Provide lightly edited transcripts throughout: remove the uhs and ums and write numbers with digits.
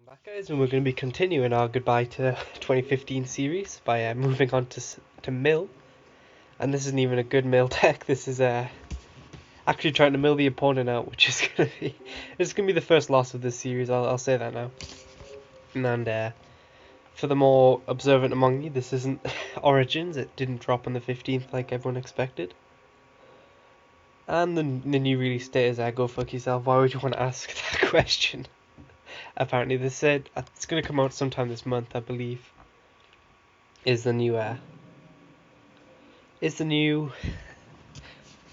Back, guys, and we're going to be continuing our goodbye to 2015 series by moving on to mill. And this isn't even a good mill deck. This is actually trying to mill the opponent out, which is going to be the first loss of this series. I'll say that now. And for the more observant among you, this isn't Origins. It didn't drop on the 15th like everyone expected. And the new release date is go fuck yourself. Why would you want to ask that question? Apparently, they said it's going to come out sometime this month, I believe. Is the new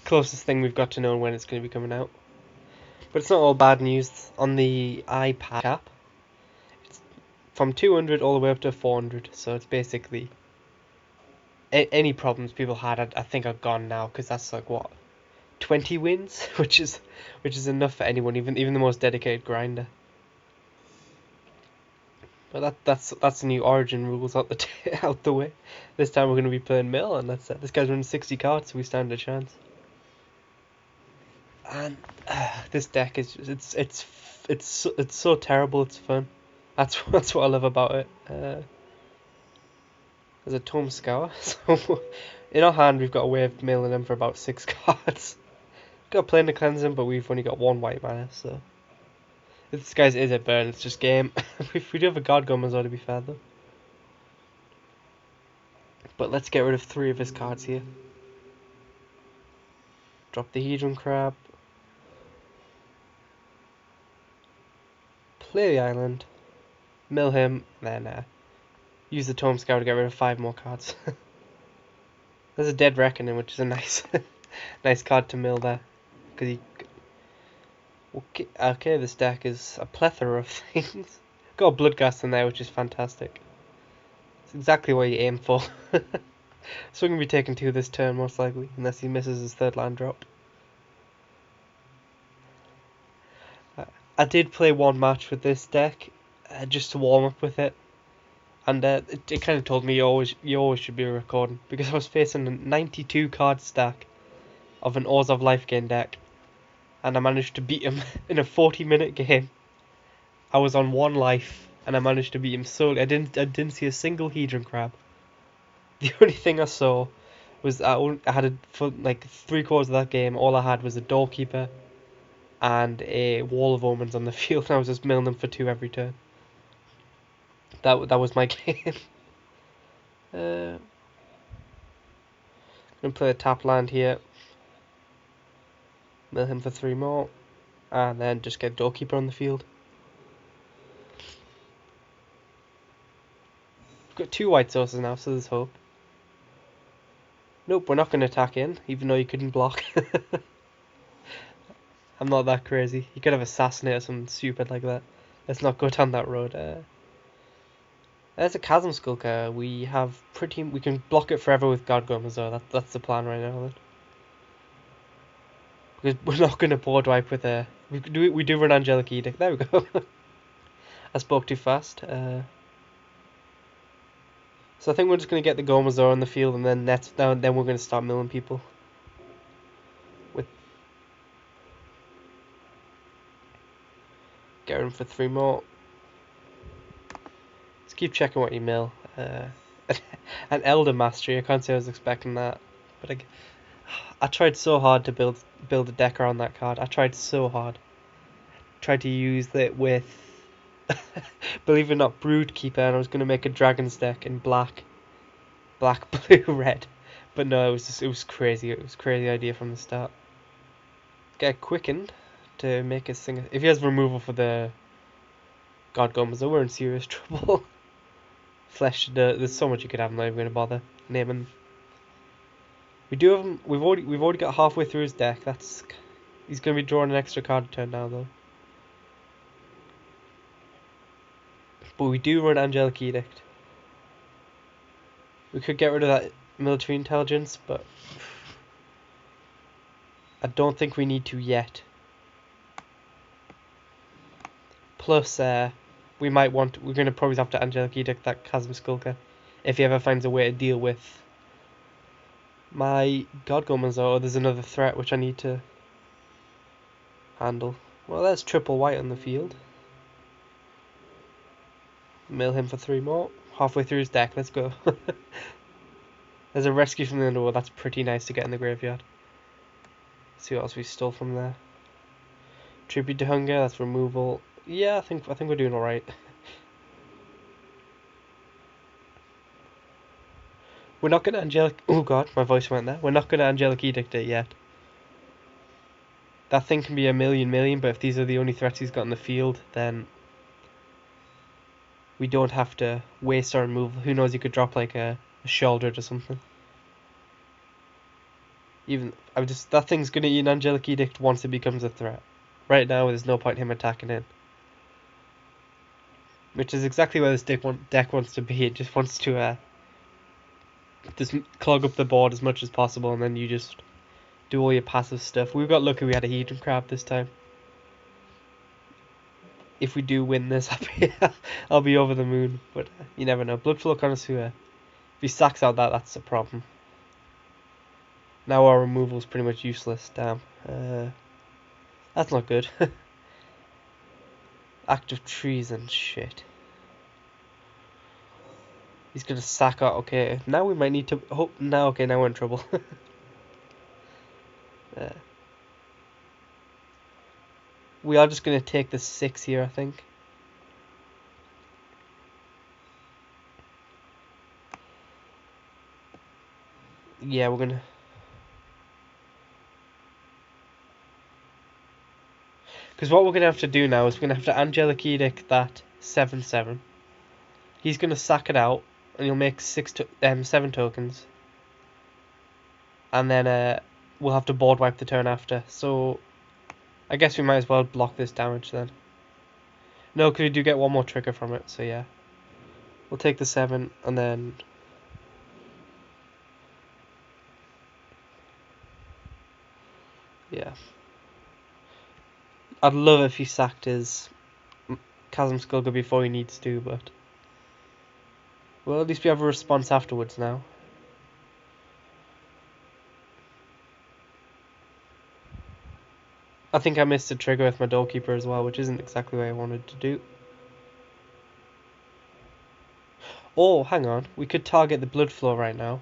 closest thing we've got to know when it's going to be coming out. But it's not all bad news. On the iPad cap, it's from 200 all the way up to 400. So it's basically any problems people had, I think, are gone now, because that's like what 20 wins, which is enough for anyone, even the most dedicated grinder. But that's the new Origin rules out the way. This time we're going to be playing Mill, and that's it. This guy's running 60 cards, so we stand a chance. And this deck is it's so terrible. It's fun. That's what I love about it. There's a Tome Scour. So in our hand we've got a way of mailing them for about 6 cards. Got a Plane to cleanse them, but we've only got 1 white mana. So if this guy's is a burn, it's just game. If we do have a God Gum as well, to be fair though. But let's get rid of 3 of his cards here. Drop the Hedron Crab. Play the island. Mill him. Then use the Tome Scour to get rid of 5 more cards. There's a Dead Reckoning, which is a nice nice card to mill there. Because he... Okay, this deck is a plethora of things. Got a Bloodghast in there, which is fantastic. It's exactly what you aim for. So we're going to be taking 2 this turn, most likely, unless he misses his 3rd land drop. I did play 1 match with this deck, just to warm up with it. And it kind of told me you always should be recording, because I was facing a 92 card stack of an Orzhov life gain deck, and I managed to beat him in a 40-minute game. I was on 1 life, and I managed to beat him solely. I didn't see a single Hedron Crab. The only thing I saw was I had for like 3/4 of that game. All I had was a Doorkeeper and a Wall of Omens on the field, and I was just milling them for 2 every turn. That was my game. I'm gonna play a tap land here. Mill him for 3 more, and then just get Doorkeeper on the field. We've got 2 white sources now, so there's hope. Nope, we're not going to attack in, even though you couldn't block. I'm not that crazy. You could have Assassinate or something stupid like that. Let's not go down that road. There's a Chasm Skulker. We can block it forever with God Gum as well. That's the plan right now. Because we're not going to board wipe with a... We do run Angelic Edict. There we go. I spoke too fast. So I think we're just going to get the Gomazor on the field, and then then we're going to start milling people. Get him for 3 more. Let's keep checking what you mill. An Elder Mastery. I can't say I was expecting that, but I tried so hard to build a deck around that card. I tried so hard. Tried to use it with, believe it or not, Broodkeeper, and I was going to make a Dragon's deck in black, blue, red. But no, it was crazy. It was a crazy idea from the start. Get Quickened to make his thing. If he has removal for the God Gomez, we're in serious trouble. Flesh, there's so much you could have. I'm not even going to bother naming. We do have him. We've already got halfway through his deck. He's going to be drawing an extra card a turn now though. But we do run Angelic Edict. We could get rid of that Military Intelligence, but I don't think we need to yet. Plus, we're going to probably have to Angelic Edict that Chasm Skulker if he ever finds a way to deal with my God Gomez, or there's another threat which I need to handle. Well, there's triple white on the field. Mill him for 3 more. Halfway through his deck, let's go. There's a rescue from the underworld, that's pretty nice to get in the graveyard. See what else we stole from there. Tribute to Hunger, that's removal. Yeah, I think we're doing alright. We're not gonna Angelic... Oh god, my voice went there. We're not gonna Angelic Edict it yet. That thing can be a million, but if these are the only threats he's got in the field, then we don't have to waste our removal. Who knows, he could drop like a Sheoldred or something. That thing's gonna eat an Angelic Edict once it becomes a threat. Right now, there's no point in him attacking in. Which is exactly where this deck wants to be. It just wants to just clog up the board as much as possible, and then you just do all your passive stuff. We got lucky we had a Hedron Crab this time. If we do win this, I'll be over the moon. But you never know. Bloodflow Connoisseur. If he sacks out that's a problem. Now our removal is pretty much useless. Damn. That's not good. Active trees and shit. He's gonna sack out. Okay, now we might need to. Oh, now okay, now we're in trouble. We are just gonna take the 6 here, I think. Yeah, we're gonna. Because what we're gonna have to do now is we're gonna have to Angelic Edict that 7/7. He's gonna sack it out, and he'll make 7 tokens. And then we'll have to board wipe the turn after. So I guess we might as well block this damage then. No, because we do get one more trigger from it. So yeah, we'll take the 7 and then. Yeah. I'd love if he sacked his Chasm Skulker before he needs to, but. Well, at least we have a response afterwards now. I think I missed a trigger with my Doorkeeper as well, which isn't exactly what I wanted to do. Oh, hang on. We could target the blood flow right now.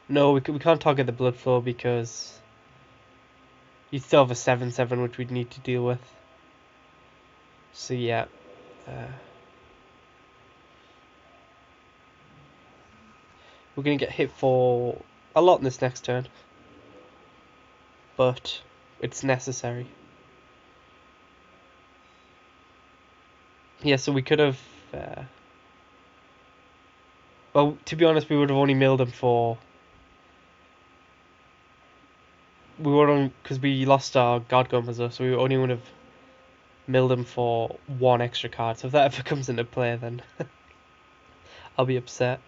No, we can't target the blood flow because you still have a 7/7 which we'd need to deal with. So yeah. We're going to get hit for a lot in this next turn. But it's necessary. Yeah, so we could have... well, to be honest, we would have only milled him for... We were on... Because we lost our Guard Gombazer, so we only would have milled him for 1 extra card. So if that ever comes into play, then I'll be upset.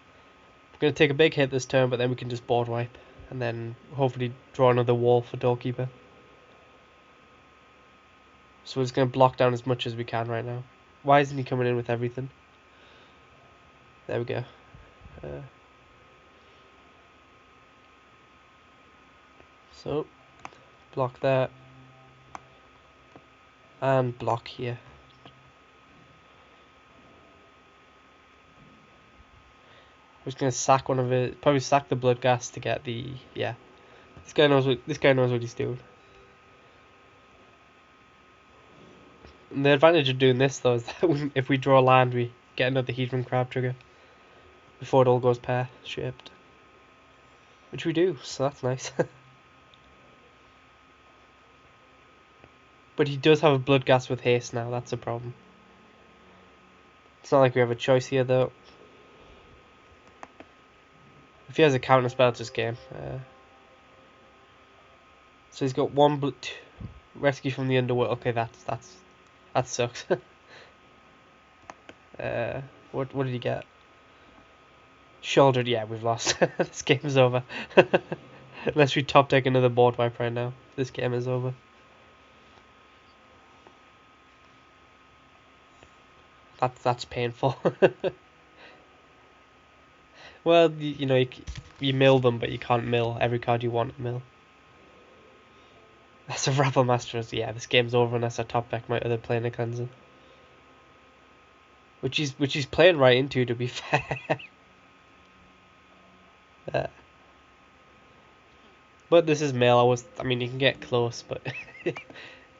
We're going to take a big hit this turn, but then we can just board wipe. And then hopefully draw another wall for Doorkeeper. So we're just going to block down as much as we can right now. Why isn't he coming in with everything? There we go. So, block that. And block here. We're just going to sack one of it. Probably sack the Bloodghast to get the... Yeah. This guy knows what he's doing. And the advantage of doing this though is that if we draw land, we get another Hedron Crab trigger before it all goes pear-shaped, which we do. So that's nice. But he does have a Bloodghast with haste now. That's a problem. It's not like we have a choice here though. If he has a counter spell, it's just game. So he's got one rescue from the underworld. Okay, that sucks. What did he get? Sheoldred. Yeah, we've lost. This game's over. Unless we top deck another board wipe right now, this game is over. That's painful. Well, you know, you mill them, but you can't mill every card you want to mill. That's a Rabble Masters. Yeah, this game's over unless I top deck my other Planar Cleanser. which he's playing right into, to be fair. uh, but this is male. I mean, you can get close, but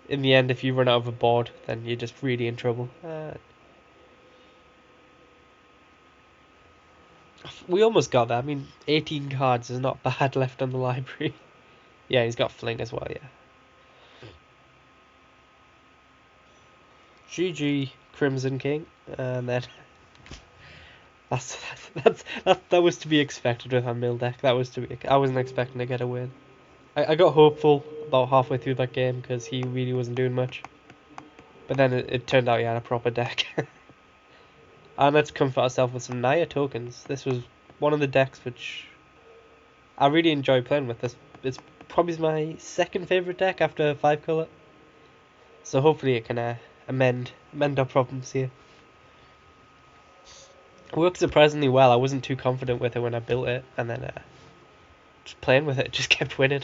in the end, if you run out of a board, then you're just really in trouble. We almost got that. I mean, 18 cards is not bad left on the library. Yeah, he's got Fling as well, yeah. GG, Crimson King. And then that's that was to be expected with our mill deck. That was to be. I wasn't expecting to get a win. I got hopeful about halfway through that game because he really wasn't doing much. But then it turned out he had a proper deck. And let's comfort ourselves with some Naya tokens. This was one of the decks which I really enjoy playing with. This it's probably my second favorite deck after 5 color. So hopefully it can amend our problems here. It worked surprisingly well. I wasn't too confident with it when I built it, and then just playing with it just kept winning,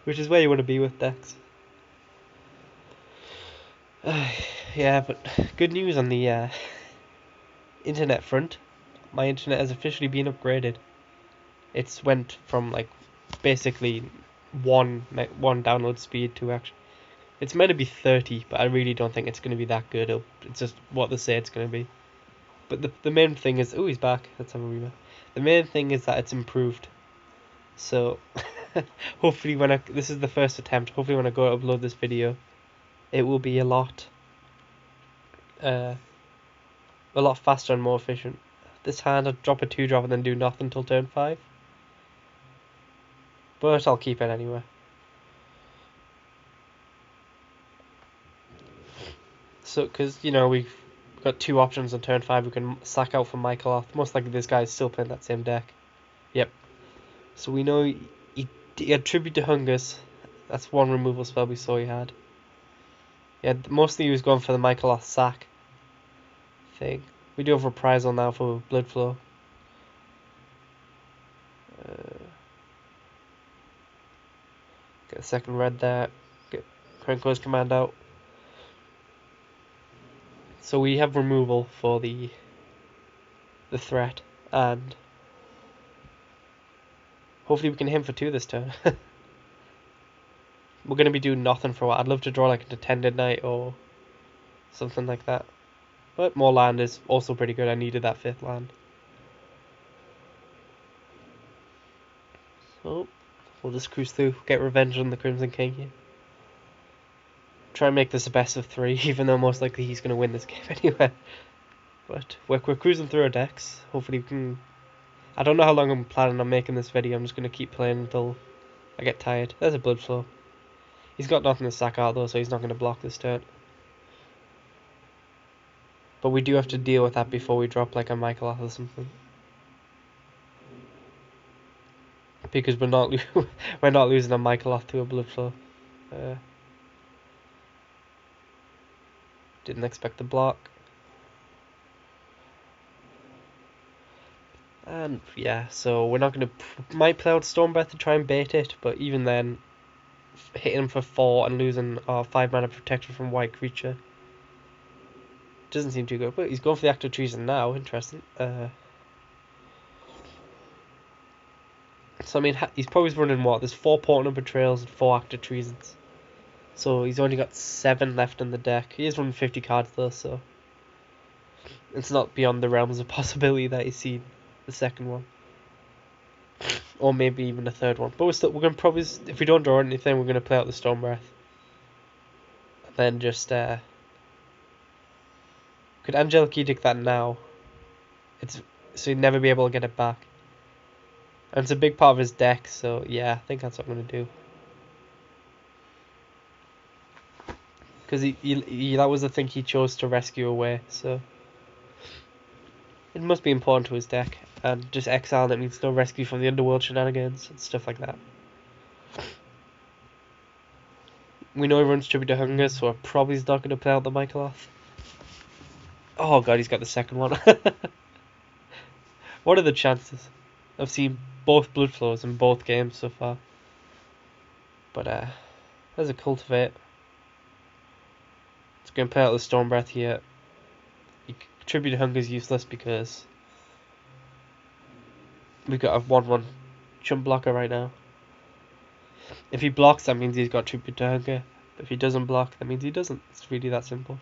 which is where you want to be with decks. Yeah, but good news on the internet front. My internet has officially been upgraded. It's went from like basically one download speed to actually. It's meant to be 30, but I really don't think it's going to be that good. It's just what they say it's going to be. But the main thing is, oh, he's back. Let's have a rematch. The main thing is that it's improved. So hopefully this is the first attempt. Hopefully when I go to upload this video, it will be uh, a lot faster and more efficient. This hand, I'd drop a 2-drop and then do nothing until turn 5. But I'll keep it anyway. So, because, we've got 2 options on turn 5. We can sack out for Michael. Most likely this guy's still playing that same deck. Yep. So we know he had Tribute to Hungers. That's one removal spell we saw he had. Yeah, mostly he was going for the Michael sack thing. We do have Reprisal now for Blood Flow. Get a second red there. Get Krenko's command out. So we have removal for the threat, and hopefully we can hit him for 2 this turn. We're going to be doing nothing for a while. I'd love to draw like an Attended Knight or something like that. But more land is also pretty good. I needed that 5th land. So we'll just cruise through, get revenge on the Crimson King here. Try and make this a best of 3, even though most likely he's going to win this game anyway. But we're cruising through our decks. Hopefully we can. I don't know how long I'm planning on making this video. I'm just going to keep playing until I get tired. There's a Blood Flow. He's got nothing to sack out though, so he's not going to block this turn. But we do have to deal with that before we drop like a Michael or something. Because we're not we're not losing a Michael to a Blood Flow. Didn't expect the block. And yeah, so we're not going to. Might play out Storm Breath to try and bait it, but even then, hitting him for 4 and losing our 5 mana protection from white creature doesn't seem too good. But he's going for the Act of Treason now. Interesting. So I mean, he's probably running what? There's 4 Portent of Betrayals and 4 Act of Treasons. So he's only got 7 left in the deck. He is running 50 cards though, so it's not beyond the realms of possibility that he's seen the second one, or maybe even a third one. But we're gonna probably, if we don't draw anything, we're gonna play out the Storm Breath, and then just could Angelic Edict that now. So he'd never be able to get it back, and it's a big part of his deck. So yeah, I think that's what I'm gonna do. Because he that was the thing he chose to rescue away, so it must be important to his deck. And just exile that means no rescue from the underworld shenanigans and stuff like that. We know he runs Tribute to Hunger, so I probably is not going to play out the Michaeloth. Oh god, he's got the second one. What are the chances? I've seen both Blood Flows in both games so far. But there's a Cultivate. It's going to play out the Storm Breath here. Tribute to Hunger is useless because we've got a 1/1 chump blocker right now. If he blocks, that means he's got Tribute to Hunger. If he doesn't block, that means he doesn't. It's really that simple.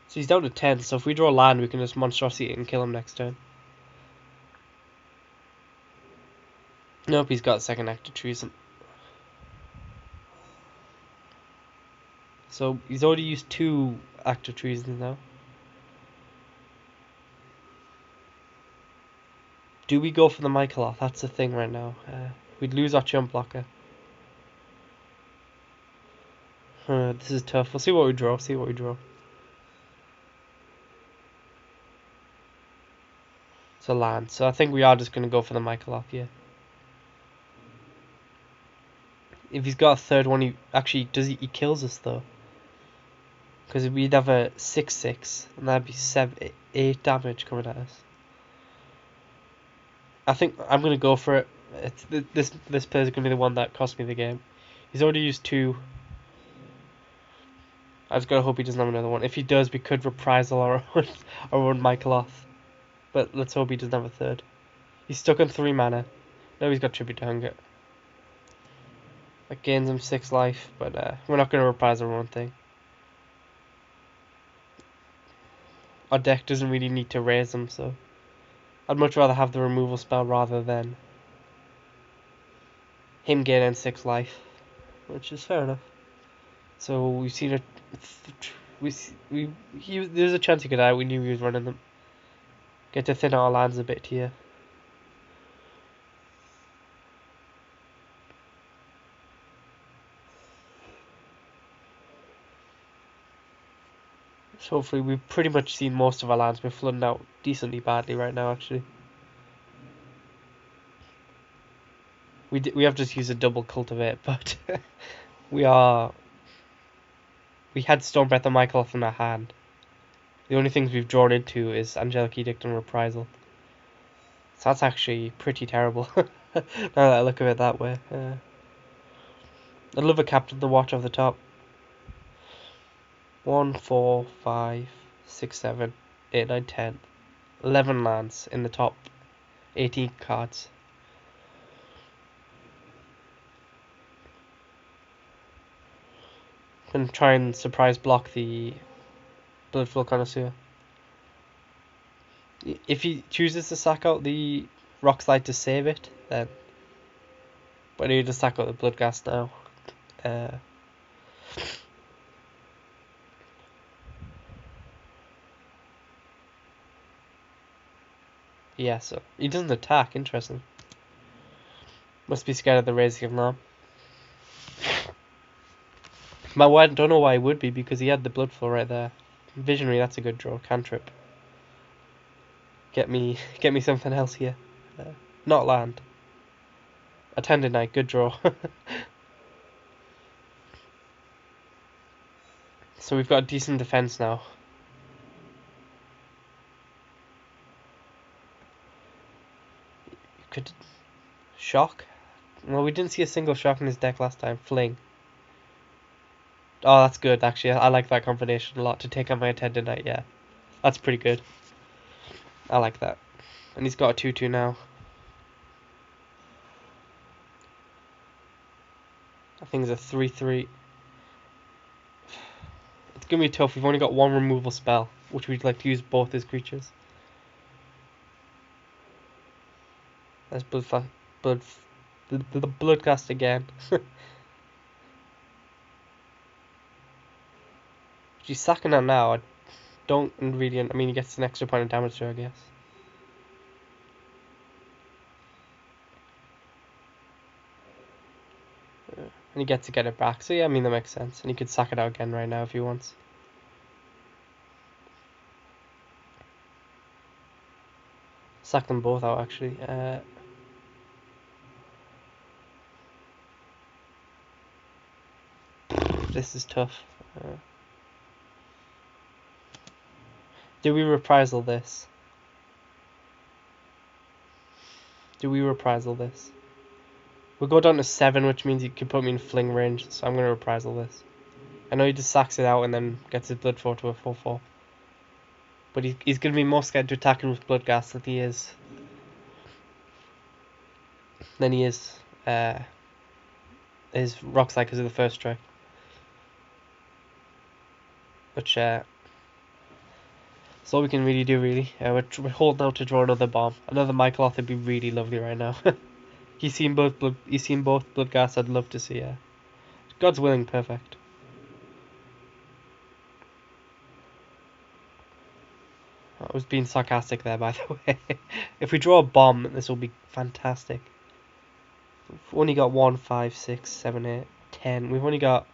So he's down to 10, so if we draw land, we can just Monstrosity it and kill him next turn. Nope, he's got second act of treason. So he's already used 2 active treasons now. Do we go for the Michaeloth? That's the thing right now. We'd lose our chump blocker. This is tough. We'll see what we draw. It's a land. So I think we are just going to go for the Michaeloth here. If he's got a third one, he actually does. He kills us though. Because we'd have a 6/6, and that'd be 8 damage coming at us. I think I'm gonna go for it. This player's gonna be the one that cost me the game. He's already used 2. I just gotta hope he doesn't have another one. If he does, we could reprisal our own Michaeloth. But let's hope he doesn't have a third. He's stuck on 3 mana. Now he's got Tribute to Hunger. That gains him 6 life, but we're not gonna reprise our own thing. Our deck doesn't really need to raise him, so I'd much rather have the removal spell rather than him gaining 6 life, which is fair enough. So we've seen it. There's a chance he could die. We knew he was running them. Get to thin out our lands a bit here. So hopefully we've pretty much seen most of our lands. We're flooding out decently badly right now, actually. We have just used a double cultivate, but we had Stormbreath and Michaeloth in our hand. The only things we've drawn into is Angelic Edict and Reprisal. So that's actually pretty terrible. Now that I look at it that way. I'd love a Captain the Watch off the top. 1, 4, 5, 6, 7, 8, 9, 10. 11 lands in the top 18 cards. And try and surprise block the Bloodful Connoisseur. If he chooses to sack out the Rockslide to save it, then. But I need to sack out the Bloodghast now. Yeah, so he doesn't attack. Interesting. Must be scared of the Raising of Lamb. I don't know why he would be, because he had the Bloodful right there. Visionary, that's a good draw. Cantrip. Get me something else here. Not land. Attendant Knight, good draw. So we've got a decent defense now. Could shock? Well, we didn't see a single shock in his deck last time. Fling. Oh, that's good, actually. I like that combination a lot. To take on my Attendant Knight, yeah. That's pretty good. I like that. And he's got a 2/2 now. I think it's a 3/3. It's gonna be tough. We've only got 1 removal spell, which we'd like to use both his creatures. That's Bloodcast again. She's sacking that now. I don't really. I mean, he gets an extra point of damage to her, I guess. And he gets to get it back. So yeah, I mean that makes sense. And he could sack it out again right now if he wants. Sack them both out actually. This is tough. Do we reprisal this? We'll go down to 7, which means he could put me in fling range, so I'm going to reprisal this. I know he just sacks it out and then gets his blood 4 to a 4/4. But he's going to be more scared to attack him with Bloodghast than he is his Rock Slide because of the first strike. Which that's all we can really do, really. We're holding out to draw another bomb. Another Michael would be really lovely right now. He's seen both Bloodghast. I'd love to see. God's willing, perfect. I was being sarcastic there, by the way. If we draw a bomb, this will be fantastic. We've only got 1, 5, 6, 7, 8, 10. We've only got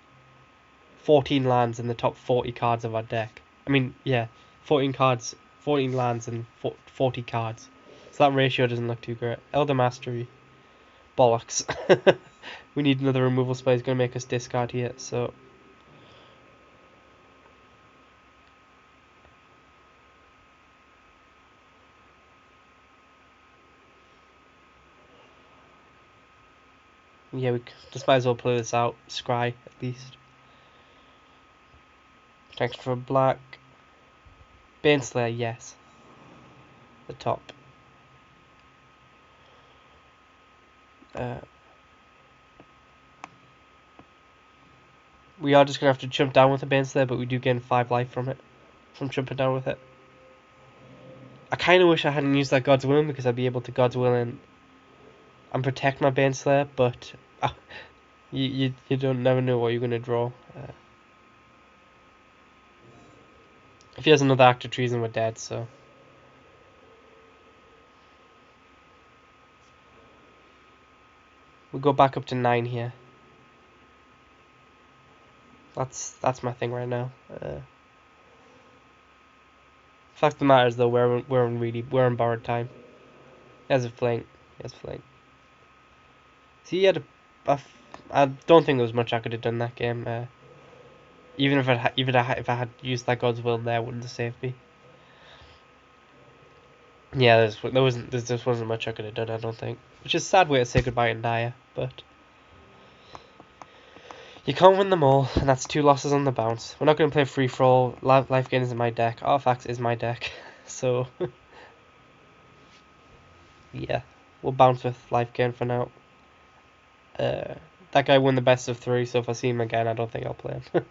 14 lands in the top 40 cards of our deck. I mean, yeah, 14 cards, 14 lands and 40 cards. So that ratio doesn't look too great. Elder Mastery. Bollocks. We need another removal spell. He's going to make us discard here, so... Yeah, we just might as well play this out. Scry, at least. Thanks for black. Baneslayer, yes. The top. We are just going to have to jump down with the Baneslayer, but we do gain 5 life from it. From jumping down with it. I kind of wish I hadn't used that God's Willing, because I'd be able to God's Willing and protect my Baneslayer, but you don't never know what you're going to draw. If he has another Act of Treason, we're dead, so... We'll go back up to 9 here. That's my thing right now. Fact of the matter is though, we're in borrowed time. He has a flank. See, he had I don't think there was much I could have done that game. Even if I had used that God's Will there, wouldn't have saved me. Yeah, there just wasn't much I could have done, I don't think. Which is a sad way to say goodbye to Naya, but you can't win them all, and that's 2 losses on the bounce. We're not going to play free for all. Life gain is in my deck. Artifacts is my deck, so yeah, we'll bounce with life gain for now. That guy won the best of 3, so if I see him again, I don't think I'll play him.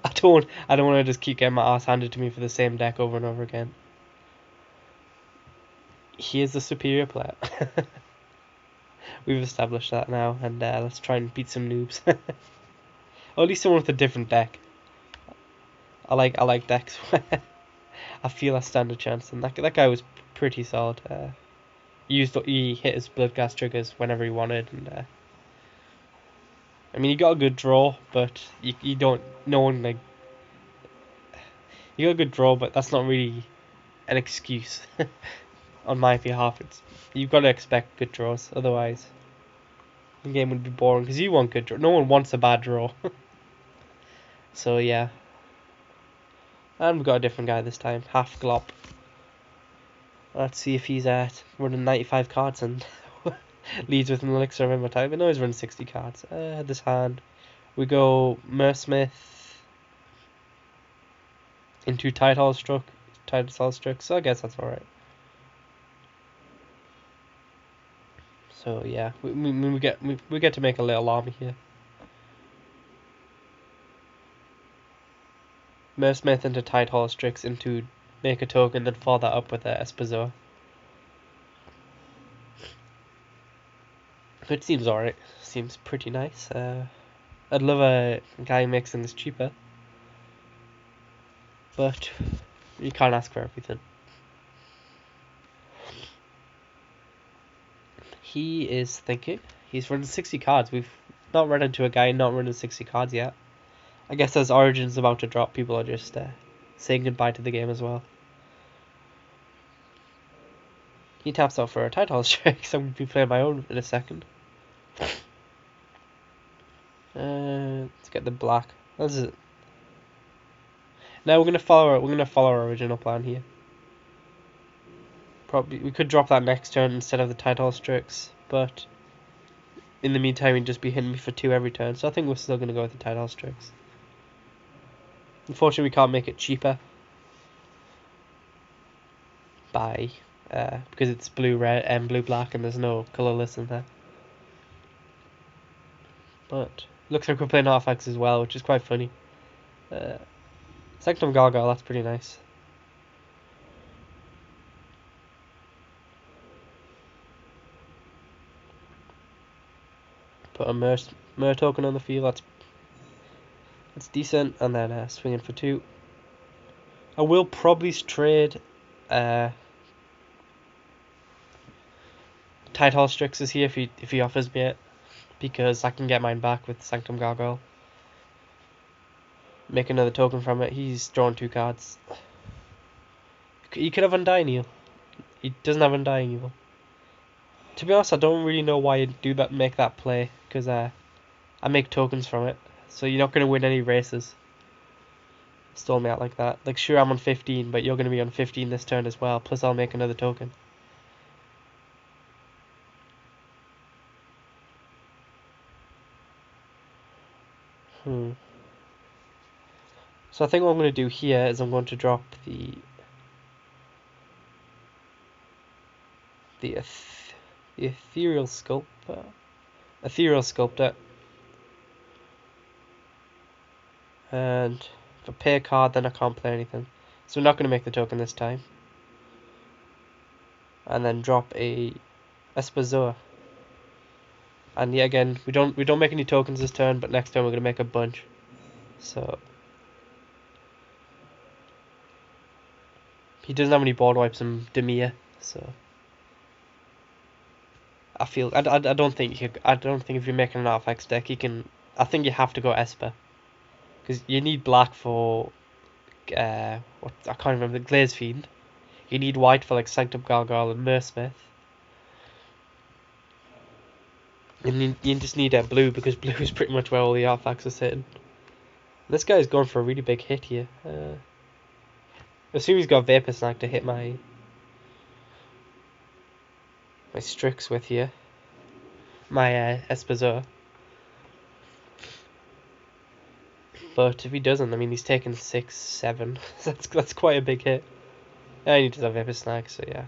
I don't want to just keep getting my ass handed to me for the same deck over and over again. He is the superior player. We've established that now, and let's try and beat some noobs. Or at least someone with a different deck. I like decks where I feel I stand a chance, and that guy was pretty solid. He hit his Bloodghast triggers whenever he wanted, and I mean, he got a good draw, but you don't. No one like. You got a good draw, but that's not really an excuse on my behalf. You've got to expect good draws, otherwise the game would be boring. Because you want good draw. No one wants a bad draw. So yeah. And we've got a different guy this time, half Glop. Let's see if he's running 95 cards and leads with an elixir of immortality. But no, he's running 60 cards. This hand, we go Mersmith into Tidal Struck, so I guess that's alright. So yeah, we get to make a little army here. Mersmith into Tidal Strix into make a token, then follow that up with a Espezoa. It seems alright. Seems pretty nice. I'd love a guy mixing this cheaper, but you can't ask for everything. He is thinking. He's running 60 cards. We've not run into a guy not running 60 cards yet. I guess as Origin's about to drop, people are just saying goodbye to the game as well. He taps out for a Tidal Strike, so I'm going to be playing my own in a second. Let's get the black. That's it. Now we're gonna follow our original plan here. Probably we could drop that next turn instead of the Tidal Strix, but in the meantime we'd just be hitting me for 2 every turn. So I think we're still gonna go with the Tidal Strix. Unfortunately, we can't make it cheaper by because it's blue red and blue black, and there's no colorless in there. But looks like we're playing artifacts as well, which is quite funny. Sanctum Gargoyle, that's pretty nice. Put a Mer token on the field, that's decent, and then swinging for 2. I will probably trade Tidehall Strixes here if he offers me it, because I can get mine back with Sanctum Gargoyle. Make another token from it. He's drawn 2 cards. He could have Undying Evil. He doesn't have Undying Evil. To be honest, I don't really know why you do that. Make that play, because I make tokens from it, so you're not going to win any races. Stall me out like that. Like, sure, I'm on 15, but you're going to be on 15 this turn as well. Plus, I'll make another token. So I think what I'm going to do here is I'm going to drop the ethereal sculptor, and if I pay a card, then I can't play anything. So we're not going to make the token this time. And then drop a Espezoa. And yet again, we don't make any tokens this turn, but next turn we're going to make a bunch. So he doesn't have any board wipes and Demir, so I feel I don't think if you're making an artifacts deck, you can. I think you have to go Esper, because you need black for what I can't remember, the Glaze Fiend. You need white for like Sanctum Gargoyle and Mersmith. And you just need blue, because blue is pretty much where all the artifacts are sitting. This guy's going for a really big hit here. I assume he's got Vapor Snag to hit my Strix with here. My Espezoa. But if he doesn't, I mean, he's taken 6, 7. that's quite a big hit. I need to have Vapor Snag, so yeah.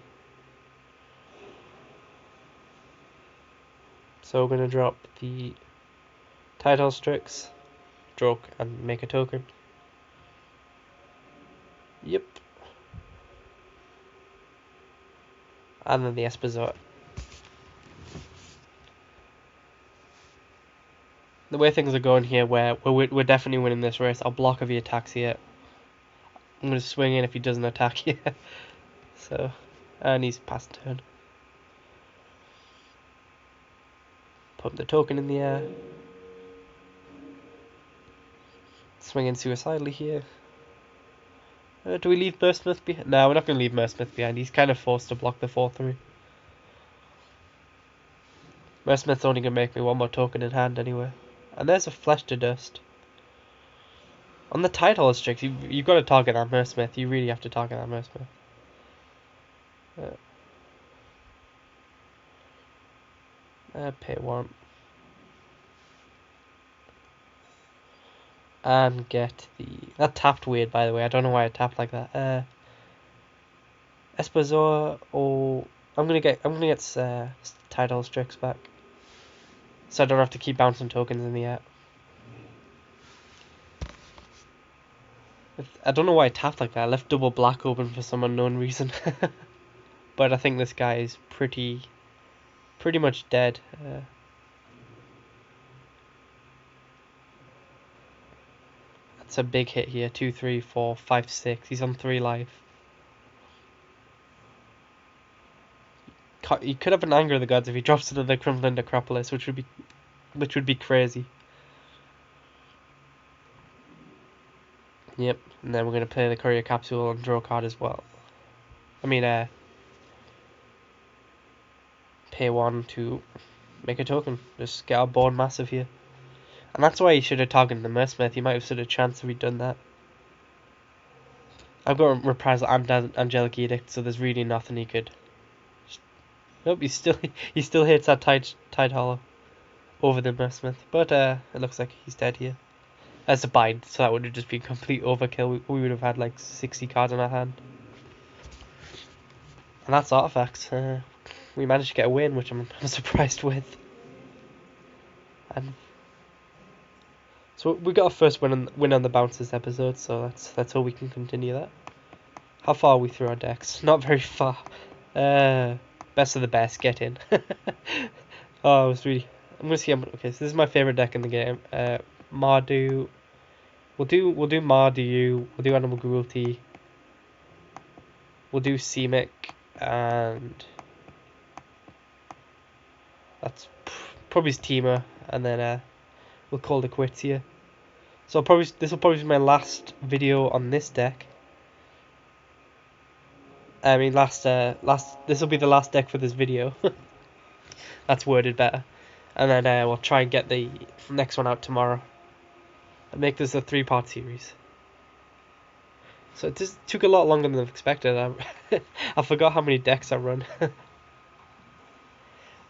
So we're gonna drop the Tidehall Strix, stroke, and make a token. Yep. And then the Espezoa. The way things are going here, where we're definitely winning this race, I'll block if he attacks here. I'm going to swing in if he doesn't attack here. So, and he's past turn. Put the token in the air. Swing in suicidally here. Do we leave Mersmith behind? No, we're not going to leave Mersmith behind. He's kind of forced to block the 4-3. Mersmith's only going to make me one more token in hand anyway. And there's a Flesh to Dust. On the Tidehall Strix, you've got to target that Mersmith. You really have to target that Mersmith. Pay 1. And get the... That tapped weird, by the way. I don't know why it tapped like that. Espezoa, or... I'm gonna get Tidal Strix back. So I don't have to keep bouncing tokens in the air. I don't know why it tapped like that. I left double black open for some unknown reason. But I think this guy is pretty much dead. That's a big hit here. 2, 3, 4, 5, 6. He's on 3 life. He could have an Anger of the Gods if he drops another Crumbling Necropolis, which would be crazy. Yep, and then we're gonna play the Courier Capsule and draw a card as well. I mean, pay 1 to make a token. Just get our board massive here. And that's why he should have targeted the Mersmith. He might have stood a chance if he'd done that. I've got Reprisal and Angelic Edict, so there's really nothing he could. Nope, he still hits that Tide Hollow over the Mersmith. But it looks like he's dead here. as a bind, so that would have just been complete overkill. We would have had like 60 cards in our hand. And that's artifacts. We managed to get a win, which I'm surprised with. And so we got our first win on the bounces episode, so let's hope we can continue that. How far are we through our decks? Not very far. Best of the best, get in. Oh, I was really. I'm gonna see. Okay, so this is my favorite deck in the game. Mardu. We'll do Mardu. We'll do Animal Cruelty. We'll do Simic, and that's probably Steamer, and then we'll call it quits here. So this will probably be my last video on this deck. I mean, this will be the last deck for this video. That's worded better. And then we'll try and get the next one out tomorrow. And make this a 3-part series. So it just took a lot longer than I expected. I forgot how many decks I run.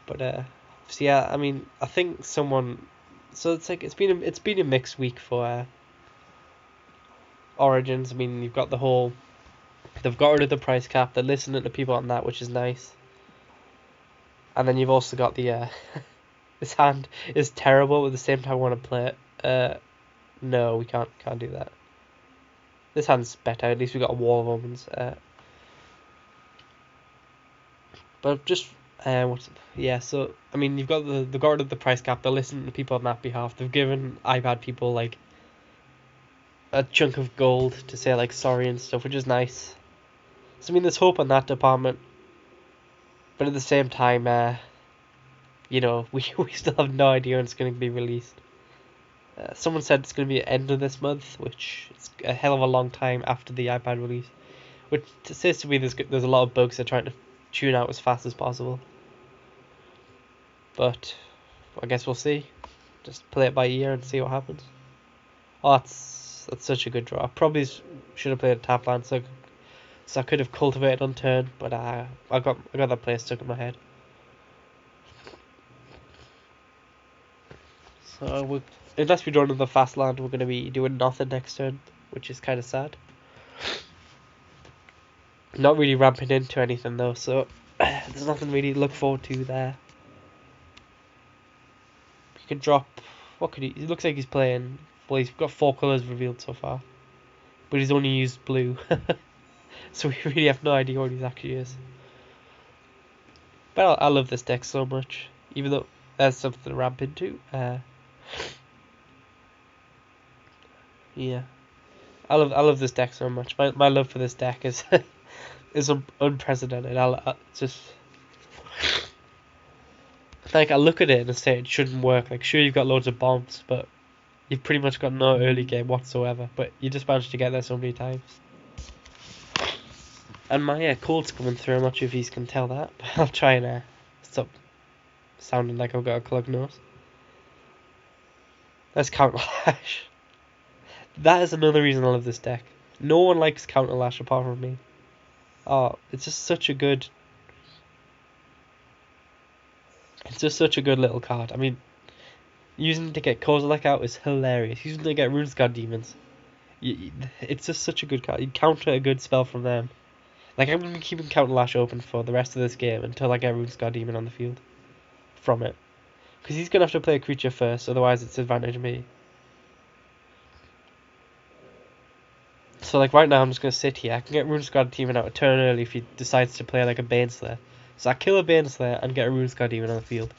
But so yeah, I mean, I think someone. So it's like it's been a mixed week for Origins. I mean, you've got they've got rid of the price cap. They're listening to people on that, which is nice. And then you've also got the this hand is terrible, but at the same time I want to play it. No, we can't do that. This hand's better. At least we got a Wall of Omens. But just yeah. So I mean, you've got the got rid of the price cap. They're listening to people on that behalf. They've given iPad people like a chunk of gold to say like sorry and stuff, which is nice. So I mean, there's hope on that department. But at the same time, you know, we still have no idea when it's going to be released. Someone said it's going to be the end of this month, which is a hell of a long time after the iPad release. Which says to me there's a lot of bugs they're trying to tune out as fast as possible. But I guess we'll see. Just play it by ear and see what happens. Oh, that's such a good draw. I probably should have played a tap land, so I could have cultivated on turn, but I got that play stuck in my head. So unless we draw another fast land, we're going to be doing nothing next turn, which is kind of sad. Not really ramping into anything though, so there's nothing really to look forward to there. You can drop. What could he? It looks like he's playing. Well, he's got 4 colors revealed so far, but he's only used blue, so we really have no idea what he actually is. But I love this deck so much, even though there's something to ramp into. Yeah, I love this deck so much. My love for this deck is is unprecedented. I just like I look at it and say it shouldn't work. Like sure you've got loads of bombs, but you've pretty much got no early game whatsoever. But you just managed to get there so many times. And my cold's coming through. I'm not sure if you can tell that, but I'll try and stop sounding like I've got a clogged nose. Let's counter lash. That is another reason I love this deck. No one likes counter lash apart from me. Oh, it's just such a good. It's just such a good little card. I mean, using it to get Kozilek out is hilarious. Using it to get Runescar Demons. It's just such a good card. You counter a good spell from them. Like, I'm going to be keeping Counter Lash open for the rest of this game until I get Runescar Demon on the field from it. Because he's going to have to play a creature first, otherwise it's advantage me. So, like, right now I'm just going to sit here. I can get Runescar Demon out a turn early if he decides to play, like, a Baneslayer. So I kill a Baneslayer and get a Runescar Demon on the field.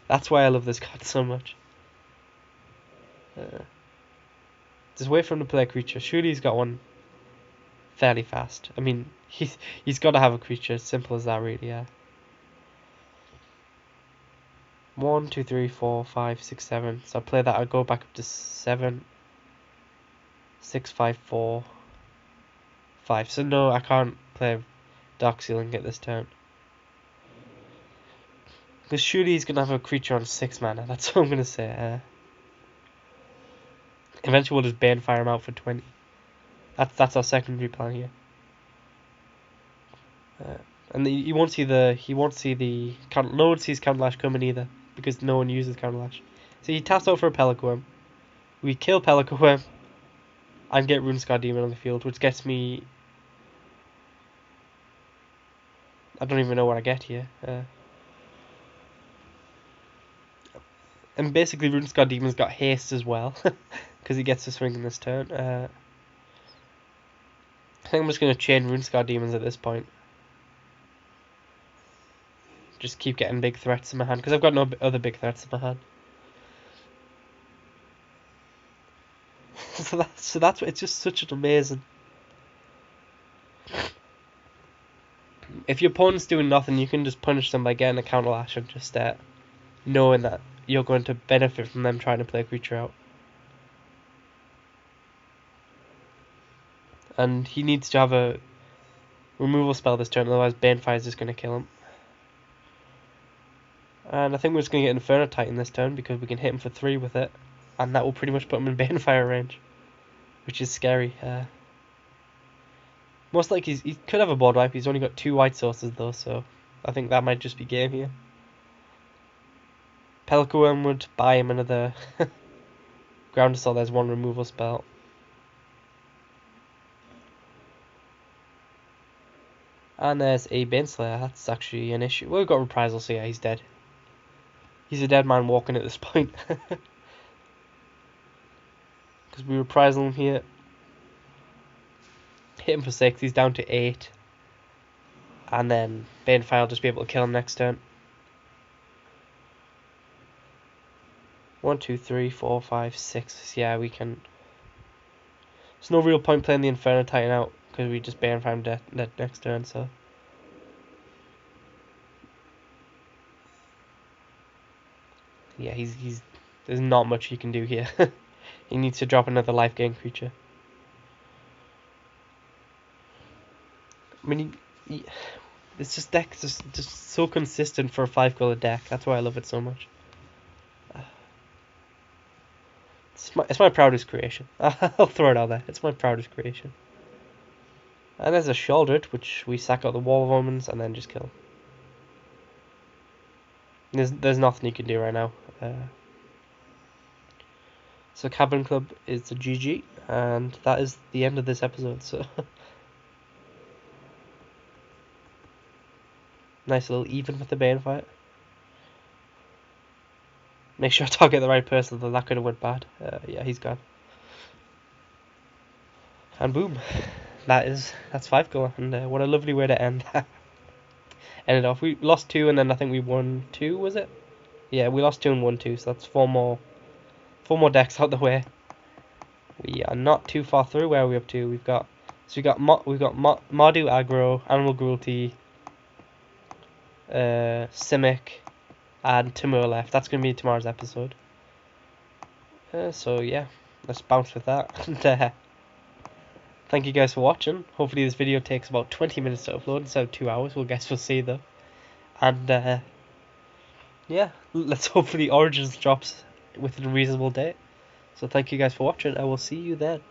That's why I love this card so much. Just wait for him to play a creature. Surely he's got one fairly fast. I mean, he's got to have a creature. Simple as that, really. Yeah. 1, 2, 3, 4, 5, 6, 7. So I play that. I go back up to 7, 6, 5, 4, 5. So no, I can't play Dark Seal and get this turn. Because surely he's gonna have a creature on 6 mana. That's what I'm gonna say. Eventually, we'll just Banefire him out for 20. That's our secondary plan here. And you won't see the no one sees Counterlash coming either because no one uses Counterlash. So you taps out for a Pelican, We kill Pelican and get Runescar Demon on the field, which gets me... I don't even know what I get here. And basically Runescar Demon's got haste as well, because he gets to swing in this turn. I think I'm just going to chain Runescar Demons at this point. Just keep getting big threats in my hand, because I've got no other big threats in my hand. so that's it's just such an amazing... If your opponent's doing nothing, you can just punish them by getting a counter lash and just knowing that you're going to benefit from them trying to play a creature out. And he needs to have a removal spell this turn, otherwise Banefire is just going to kill him. And I think we're just going to get Inferno Titan this turn because we can hit him for 3 with it. And that will pretty much put him in Banefire range, which is scary. Most likely he could have a board wipe. He's only got 2 white sources though, so I think that might just be game here. Pelican would buy him another Ground Assault. There's 1 removal spell. And there's a Baneslayer. That's actually an issue. Well, we've got Reprisal, so yeah, he's dead. He's a dead man walking at this point. Because we Reprisal him here. Hit him for 6, he's down to 8. And then Banefire will just be able to kill him next turn. 1, 2, 3, 4, 5, 6. Yeah, we can... There's no real point playing the Inferno Titan out, because we just Banefire him dead next turn, so... Yeah, he's there's not much he can do here. He needs to drop another life gain creature. I mean, it's just deck just so consistent for a 5-color deck. That's why I love it so much. It's my proudest creation. I'll throw it out there. It's my proudest creation. And there's a Sheoldred, which we sack out the Wall of Omens and then just kill. There's nothing you can do right now. So Cavern Club is a GG, and that is the end of this episode. So nice little even with the Banefire. Make sure I target the right person, though that could have went bad. Yeah, he's gone. And boom, that's 5-color, and what a lovely way to end that. Ended off. We lost 2, and then I think we won 2. Was it? Yeah, we lost 2 and won 2. So that's 4 more decks out the way. We are not too far through. Where are we up to? We've got Mardu Aggro, Animal Cruelty, Simic, and Timur left. That's going to be tomorrow's episode. So yeah, let's bounce with that. And thank you guys for watching. Hopefully this video takes about 20 minutes to upload instead of 2 hours. We'll see though. And yeah, let's hope for the Origins drops within a reasonable date. So thank you guys for watching. I will see you then.